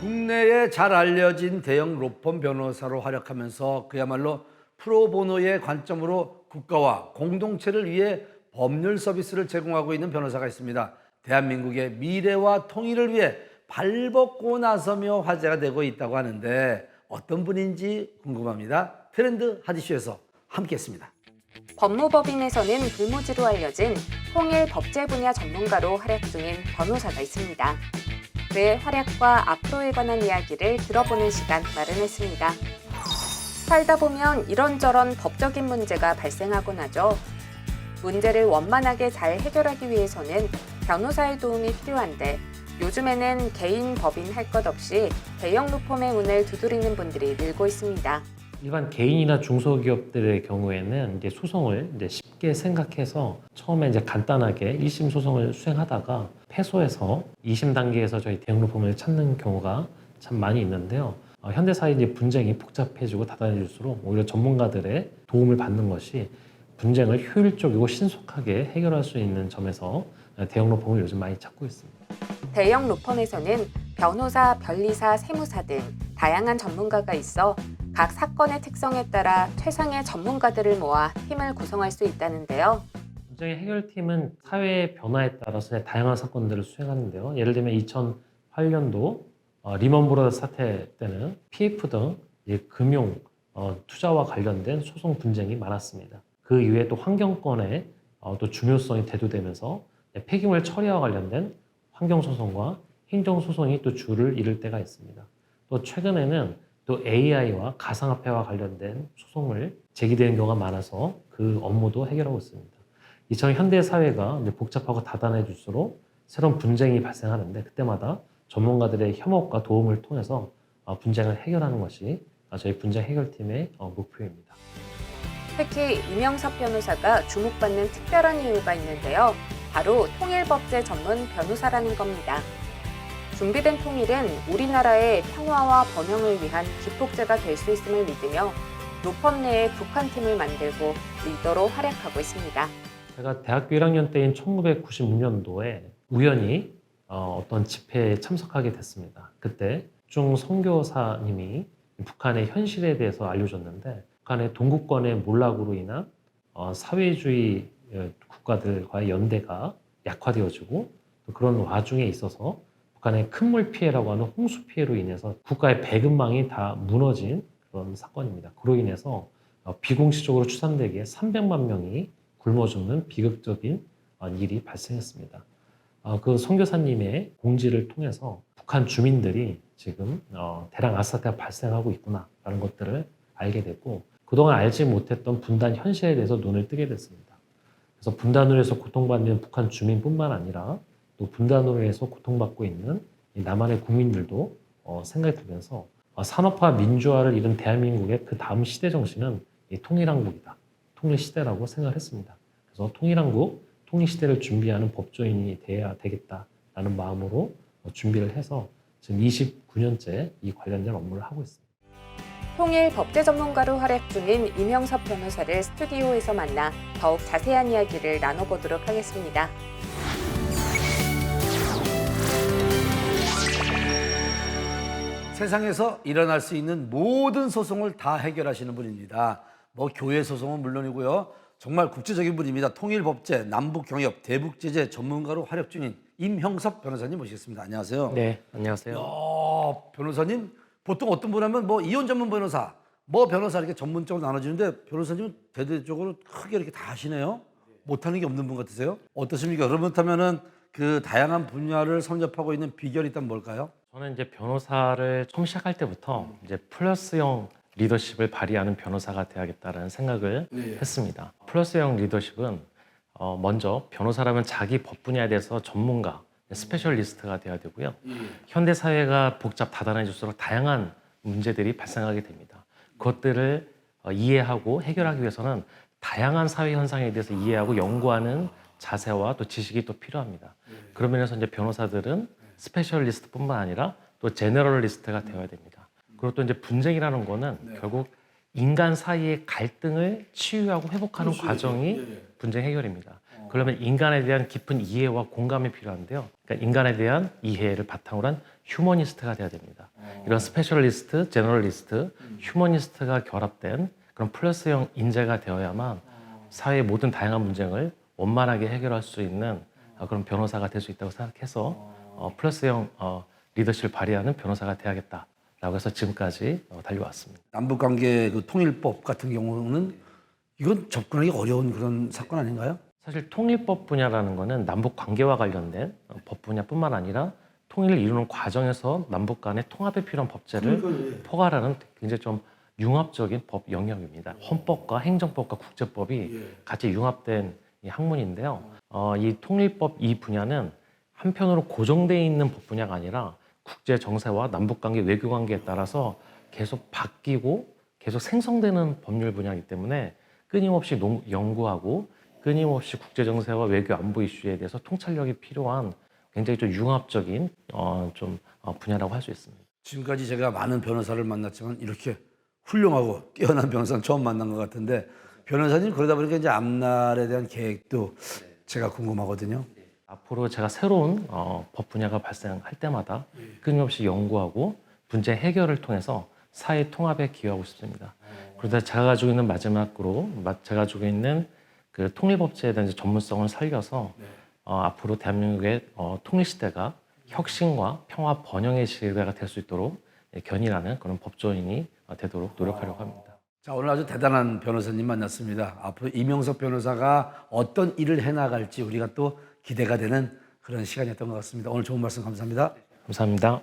국내에 잘 알려진 대형 로펌 변호사로 활약하면서 그야말로 프로보노의 관점으로 국가와 공동체를 위해 법률 서비스를 제공하고 있는 변호사가 있습니다. 대한민국의 미래와 통일을 위해 발벗고 나서며 화제가 되고 있다고 하는데 어떤 분인지 궁금합니다. 트렌드 하디쇼에서 함께했습니다. 법무법인에서는 불모지로 알려진 통일 법제 분야 전문가로 활약 중인 변호사가 있습니다. 그의 활약과 앞으로에 관한 이야기를 들어보는 시간 마련했습니다. 살다 보면 이런저런 법적인 문제가 발생하곤 하죠. 문제를 원만하게 잘 해결하기 위해서는 변호사의 도움이 필요한데 요즘에는 개인 법인 할 것 없이 대형 로펌의 문을 두드리는 분들이 늘고 있습니다. 일반 개인이나 중소기업들의 경우에는 이제 소송을 이제 쉽게 생각해서 처음에 이제 간단하게 1심 소송을 수행하다가 패소해서 2심 단계에서 저희 대형 로펌을 찾는 경우가 참 많이 있는데요. 현대사회 이제 분쟁이 복잡해지고 다단해질수록 오히려 전문가들의 도움을 받는 것이 분쟁을 효율적이고 신속하게 해결할 수 있는 점에서 대형 로펌을 요즘 많이 찾고 있습니다. 대형 로펌에서는 변호사, 변리사, 세무사 등 다양한 전문가가 있어 각 사건의 특성에 따라 최상의 전문가들을 모아 팀을 구성할 수 있다는데요. 분쟁의 해결팀은 사회의 변화에 따라서 다양한 사건들을 수행하는데요. 예를 들면 2008년도 리먼브라더스 사태 때는 PF 등 금융, 투자와 관련된 소송 분쟁이 많았습니다. 그 이외에 또 환경권의 또 중요성이 대두되면서 폐기물 처리와 관련된 환경소송과 행정소송이 또 주를 이룰 때가 있습니다. 또 최근에는 또 AI와 가상화폐와 관련된 소송을 제기되는 경우가 많아서 그 업무도 해결하고 있습니다. 이처럼 현대 사회가 복잡하고 다단해질수록 새로운 분쟁이 발생하는데 그때마다 전문가들의 협업과 도움을 통해서 분쟁을 해결하는 것이 저희 분쟁 해결팀의 목표입니다. 특히 이명섭 변호사가 주목받는 특별한 이유가 있는데요. 바로 통일법제 전문 변호사라는 겁니다. 준비된 통일은 우리나라의 평화와 번영을 위한 기폭제가 될 수 있음을 믿으며 로펌 내에 북한팀을 만들고 리더로 활약하고 있습니다. 제가 대학교 1학년 때인 1996년도에 우연히 어떤 집회에 참석하게 됐습니다. 그때 중 선교사님이 북한의 현실에 대해서 알려줬는데 북한의 동구권의 몰락으로 인한 사회주의 국가들과의 연대가 약화되어지고 또 그런 와중에 있어서 북한의 큰 물 피해라고 하는 홍수 피해로 인해서 국가의 배급망이 다 무너진 그런 사건입니다. 그로 인해서 비공식적으로 추산되기에 300만 명이 굶어 죽는 비극적인 일이 발생했습니다. 그 선교사님의 공지를 통해서 북한 주민들이 지금 대량 아사태가 발생하고 있구나라는 것들을 알게 됐고 그동안 알지 못했던 분단 현실에 대해서 눈을 뜨게 됐습니다. 그래서 분단으로 해서 고통받는 북한 주민뿐만 아니라 또 분단으로 해서 고통받고 있는 남한의 국민들도 생각이 들면서 산업화 민주화를 이룬 대한민국의 그 다음 시대 정신은 통일한국이다. 통일시대라고 생각을 했습니다. 그래서 통일한국, 통일시대를 준비하는 법조인이 돼야 되겠다라는 마음으로 준비를 해서 지금 29년째 이 관련된 업무를 하고 있습니다. 통일 법제 전문가로 활약 중인 이명섭 변호사를 스튜디오에서 만나 더욱 자세한 이야기를 나눠보도록 하겠습니다. 세상에서 일어날 수 있는 모든 소송을 다 해결하시는 분입니다. 뭐 교회 소송은 물론이고요. 정말 국제적인 분입니다. 통일법제, 남북경협, 대북제재 전문가로 활약 중인 임형섭 변호사님 모시겠습니다. 안녕하세요. 네, 안녕하세요. 변호사님 보통 어떤 분 하면 뭐 이혼 전문 변호사, 뭐 변호사 이렇게 전문적으로 나눠지는데 변호사님은 대대적으로 크게 이렇게 다 하시네요. 못하는 게 없는 분 같으세요? 어떻습니까? 그렇다면은 그 다양한 분야를 섭렵하고 있는 비결이 있다면 뭘까요? 저는 이제 변호사를 처음 시작할 때부터 이제 플러스형 리더십을 발휘하는 변호사가 되야겠다는 생각을 했습니다. 플러스형 리더십은 먼저 변호사라면 자기 법 분야에 대해서 전문가, 스페셜리스트가 되어야 되고요. 현대 사회가 복잡 다단해질수록 다양한 문제들이 발생하게 됩니다. 그것들을 이해하고 해결하기 위해서는 다양한 사회 현상에 대해서 이해하고 연구하는 자세와 또 지식이 또 필요합니다. 그런 면에서 이제 변호사들은 스페셜리스트뿐만 아니라 또 제너럴리스트가 되어야 됩니다. 그리고 또 이제 분쟁이라는 거는 결국 인간 사이의 갈등을 치유하고 회복하는 과정이 분쟁 해결입니다. 그러면 인간에 대한 깊은 이해와 공감이 필요한데요. 그러니까 인간에 대한 이해를 바탕으로 한 휴머니스트가 돼야 됩니다. 이런 스페셜리스트, 제너럴리스트, 휴머니스트가 결합된 그런 플러스형 인재가 되어야만 사회의 모든 다양한 문제를 원만하게 해결할 수 있는 그런 변호사가 될 수 있다고 생각해서 플러스형 리더십을 발휘하는 변호사가 돼야겠다라고 해서 지금까지 달려왔습니다. 남북관계 그 통일법 같은 경우는 이건 접근하기 어려운 그런 사건 아닌가요? 사실 통일법 분야라는 거는 남북 관계와 관련된 법 분야뿐만 아니라 통일을 이루는 과정에서 남북 간의 통합에 필요한 법제를 포괄하는 굉장히 좀 융합적인 법 영역입니다. 헌법과 행정법과 국제법이 같이 융합된 이 학문인데요. 이 통일법 이 분야는 한편으로 고정되어 있는 법 분야가 아니라 국제 정세와 남북 관계, 외교 관계에 따라서 계속 바뀌고 계속 생성되는 법률 분야이기 때문에 끊임없이 연구하고 끊임없이 국제 정세와 외교 안보 이슈에 대해서 통찰력이 필요한 굉장히 좀 융합적인 분야라고 할 수 있습니다. 지금까지 제가 많은 변호사를 만났지만 이렇게 훌륭하고 뛰어난 변호사는 처음 만난 것 같은데 변호사님 그러다 보니까 이제 앞날에 대한 계획도 제가 궁금하거든요. 앞으로 제가 새로운 법 분야가 발생할 때마다 끊임없이 연구하고 분쟁 해결을 통해서 사회 통합에 기여하고 싶습니다. 그러다 제가 가지고 있는 마지막으로 제가 가지고 있는 그 통일법제에 대한 전문성을 살려서 앞으로 대한민국의 통일 시대가 혁신과 평화 번영의 시대가 될 수 있도록 견인하는 그런 법조인이 되도록 노력하려고 합니다. 자, 오늘 아주 대단한 변호사님 만났습니다. 앞으로 이명석 변호사가 어떤 일을 해나갈지 우리가 또 기대가 되는 그런 시간이었던 것 같습니다. 오늘 좋은 말씀 감사합니다. 감사합니다.